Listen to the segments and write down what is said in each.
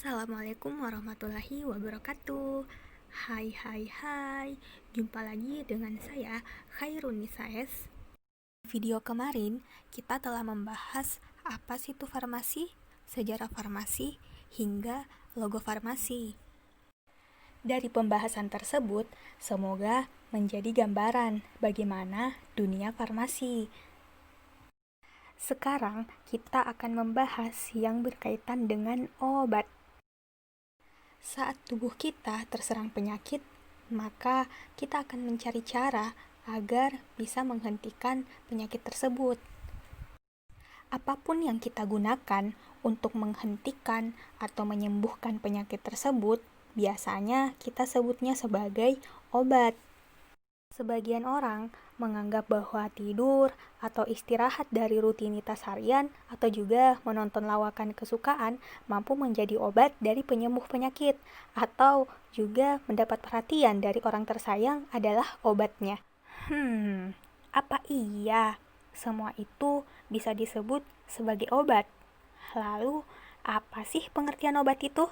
Assalamualaikum warahmatullahi wabarakatuh. Hai, jumpa lagi dengan saya Khairun Nisaes. Video kemarin kita telah membahas apa sih itu farmasi, sejarah farmasi, hingga logo farmasi. Dari pembahasan tersebut, semoga menjadi gambaran bagaimana dunia farmasi. Sekarang kita akan membahas yang berkaitan dengan obat. Saat tubuh kita terserang penyakit, maka kita akan mencari cara agar bisa menghentikan penyakit tersebut. Apapun yang kita gunakan untuk menghentikan atau menyembuhkan penyakit tersebut, biasanya kita sebutnya sebagai obat. Sebagian orang menganggap bahwa tidur atau istirahat dari rutinitas harian atau juga menonton lawakan kesukaan mampu menjadi obat dari penyembuh penyakit, atau juga mendapat perhatian dari orang tersayang adalah obatnya. Apa iya semua itu bisa disebut sebagai obat? Lalu, apa sih pengertian obat itu?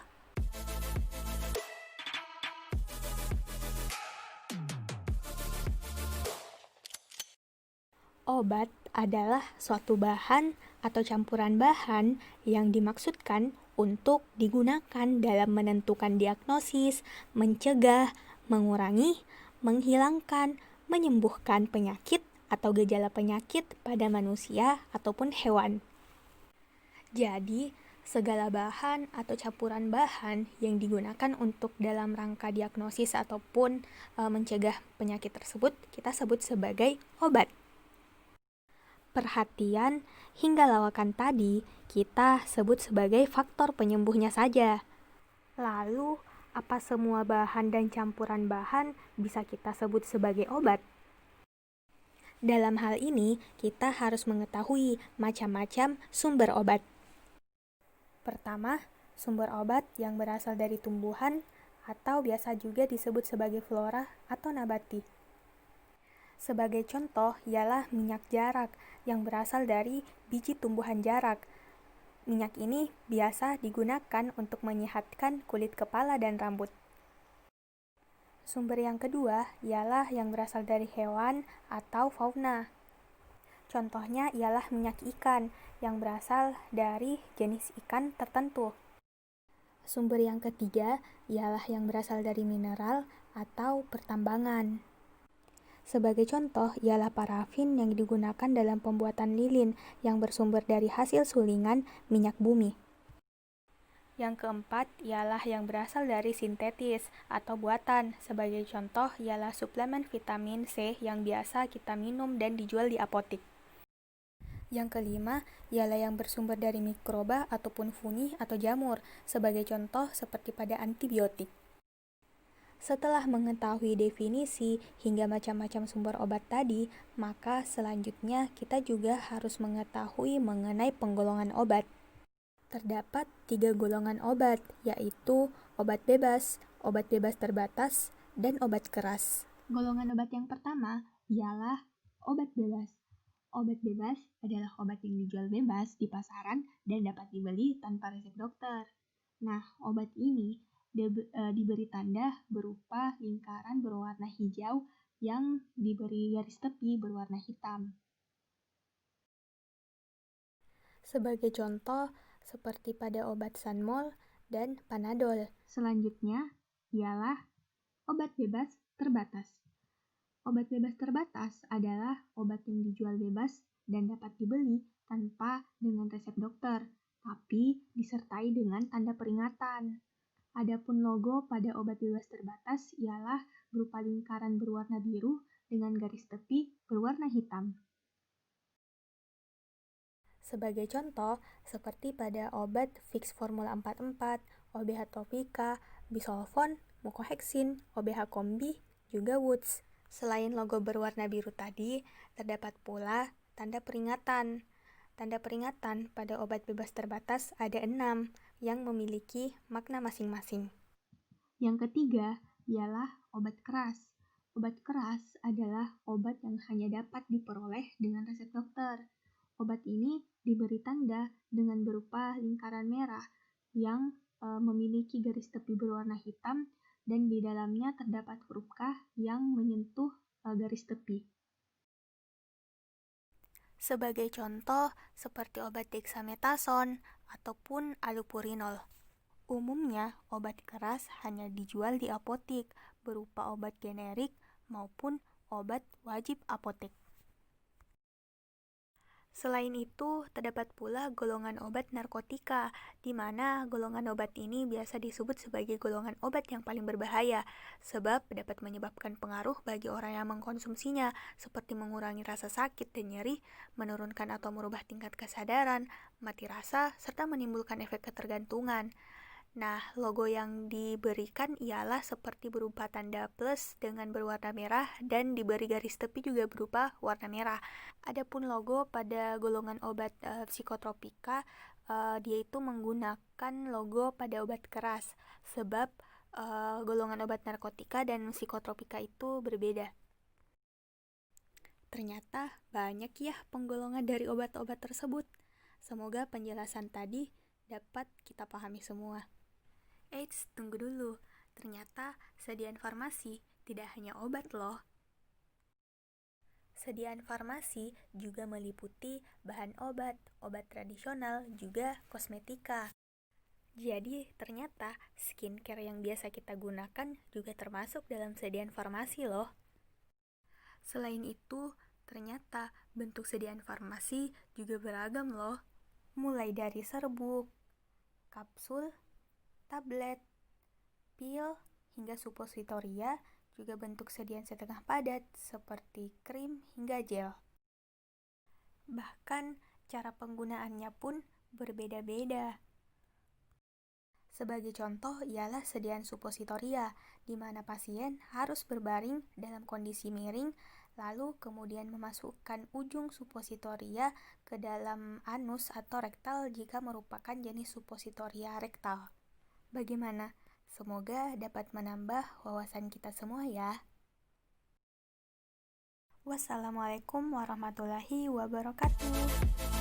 Obat adalah suatu bahan atau campuran bahan yang dimaksudkan untuk digunakan dalam menentukan diagnosis, mencegah, mengurangi, menghilangkan, menyembuhkan penyakit atau gejala penyakit pada manusia ataupun hewan. Jadi, segala bahan atau campuran bahan yang digunakan untuk dalam rangka diagnosis ataupun mencegah penyakit tersebut kita sebut sebagai obat. Perhatian hingga lawakan tadi kita sebut sebagai faktor penyembuhnya saja. Lalu, apa semua bahan dan campuran bahan bisa kita sebut sebagai obat? Dalam hal ini, kita harus mengetahui macam-macam sumber obat. Pertama, sumber obat yang berasal dari tumbuhan atau biasa juga disebut sebagai flora atau nabati. Sebagai contoh ialah minyak jarak yang berasal dari biji tumbuhan jarak. Minyak ini biasa digunakan untuk menyehatkan kulit kepala dan rambut. Sumber yang kedua ialah yang berasal dari hewan atau fauna. Contohnya ialah minyak ikan yang berasal dari jenis ikan tertentu. Sumber yang ketiga ialah yang berasal dari mineral atau pertambangan. Sebagai contoh ialah parafin yang digunakan dalam pembuatan lilin yang bersumber dari hasil sulingan minyak bumi. Yang keempat ialah yang berasal dari sintetis atau buatan. Sebagai contoh ialah suplemen vitamin C yang biasa kita minum dan dijual di apotik. Yang kelima ialah yang bersumber dari mikroba ataupun fungi atau jamur. Sebagai contoh seperti pada antibiotik. Setelah mengetahui definisi hingga macam-macam sumber obat tadi, maka selanjutnya kita juga harus mengetahui mengenai penggolongan obat. Terdapat 3 golongan obat, yaitu obat bebas terbatas, dan obat keras. Golongan obat yang pertama ialah obat bebas. Obat bebas adalah obat yang dijual bebas di pasaran dan dapat dibeli tanpa resep dokter. Nah, obat ini diberi tanda berupa lingkaran berwarna hijau yang diberi garis tepi berwarna hitam. Sebagai contoh, seperti pada obat Sanmol dan Panadol. Selanjutnya ialah obat bebas terbatas. Obat bebas terbatas adalah obat yang dijual bebas dan dapat dibeli tanpa dengan resep dokter, tapi disertai dengan tanda peringatan. Adapun logo pada obat bebas terbatas ialah berupa lingkaran berwarna biru dengan garis tepi berwarna hitam. Sebagai contoh, seperti pada obat Vicks Formula 44, OBH Topika, Bisolvon, Mucohexin, OBH Kombi, juga Woods. Selain logo berwarna biru tadi, terdapat pula tanda peringatan. Tanda peringatan pada obat bebas terbatas ada 6 yang memiliki makna masing-masing. Yang ketiga ialah obat keras. Obat keras adalah obat yang hanya dapat diperoleh dengan resep dokter. Obat ini diberi tanda dengan berupa lingkaran merah yang memiliki garis tepi berwarna hitam dan di dalamnya terdapat huruf K yang menyentuh garis tepi. Sebagai contoh, seperti obat dexamethasone ataupun allopurinol. Umumnya, obat keras hanya dijual di apotik berupa obat generik maupun obat wajib apotek. Selain itu, terdapat pula golongan obat narkotika, di mana golongan obat ini biasa disebut sebagai golongan obat yang paling berbahaya, sebab dapat menyebabkan pengaruh bagi orang yang mengkonsumsinya, seperti mengurangi rasa sakit dan nyeri, menurunkan atau merubah tingkat kesadaran, mati rasa, serta menimbulkan efek ketergantungan. Nah, logo yang diberikan ialah seperti berupa tanda plus dengan berwarna merah dan diberi garis tepi juga berupa warna merah. Adapun logo pada golongan obat psikotropika, dia itu menggunakan logo pada obat keras, sebab golongan obat narkotika dan psikotropika itu berbeda. Ternyata banyak ya penggolongan dari obat-obat tersebut. Semoga penjelasan tadi dapat kita pahami semua. Eits, tunggu dulu. Ternyata sediaan farmasi tidak hanya obat loh. Sediaan farmasi juga meliputi bahan obat, obat tradisional, juga kosmetika. Jadi ternyata skincare yang biasa kita gunakan juga termasuk dalam sediaan farmasi loh. Selain itu, ternyata bentuk sediaan farmasi juga beragam loh. Mulai dari serbuk, kapsul, tablet, pil, hingga suppositoria, juga bentuk sediaan setengah padat seperti krim hingga gel. Bahkan cara penggunaannya pun berbeda-beda. Sebagai contoh ialah sediaan suppositoria, di mana pasien harus berbaring dalam kondisi miring, lalu kemudian memasukkan ujung suppositoria ke dalam anus atau rektal jika merupakan jenis suppositoria rektal. Bagaimana? Semoga dapat menambah wawasan kita semua ya. Wassalamualaikum warahmatullahi wabarakatuh.